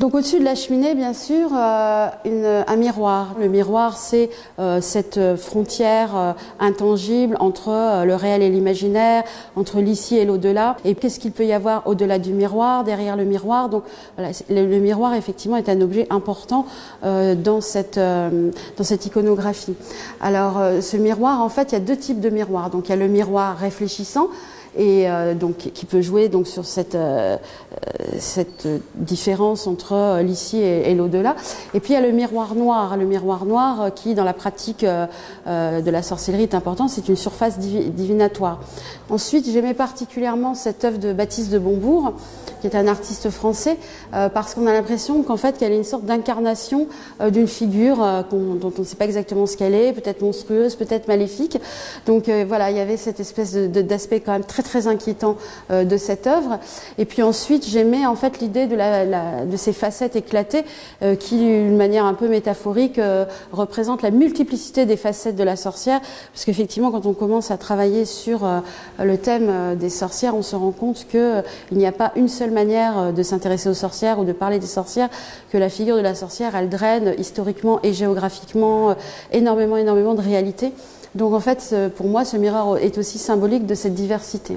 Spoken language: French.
Donc au-dessus de la cheminée, bien sûr, un miroir. Le miroir, c'est cette frontière intangible entre le réel et l'imaginaire, entre l'ici et l'au-delà. Et qu'est-ce qu'il peut y avoir au-delà du miroir, derrière le miroir? Donc voilà, le miroir, effectivement, est un objet important dans cette iconographie. Alors ce miroir, en fait, il y a deux types de miroirs. Donc il y a le miroir réfléchissant, et donc qui peut jouer donc sur cette différence entre l'ici et l'au-delà. Et puis il y a le miroir noir qui dans la pratique de la sorcellerie est important, c'est une surface divinatoire. Ensuite, j'aimais particulièrement cette œuvre de Baptiste de Bombourg, qui est un artiste français, parce qu'on a l'impression qu'en fait qu'elle est une sorte d'incarnation d'une figure dont on ne sait pas exactement ce qu'elle est, peut-être monstrueuse, peut-être maléfique. Donc voilà, il y avait cette espèce d'aspect quand même très inquiétant de cette œuvre. Et puis ensuite, j'aimais en fait l'idée de ces facettes éclatées qui, d'une manière un peu métaphorique, représentent la multiplicité des facettes de la sorcière, parce qu'effectivement, quand on commence à travailler sur le thème des sorcières, on se rend compte qu'il n'y a pas une seule manière de s'intéresser aux sorcières ou de parler des sorcières, que la figure de la sorcière, elle draine historiquement et géographiquement énormément de réalité. Donc en fait, pour moi, ce miroir est aussi symbolique de cette diversité.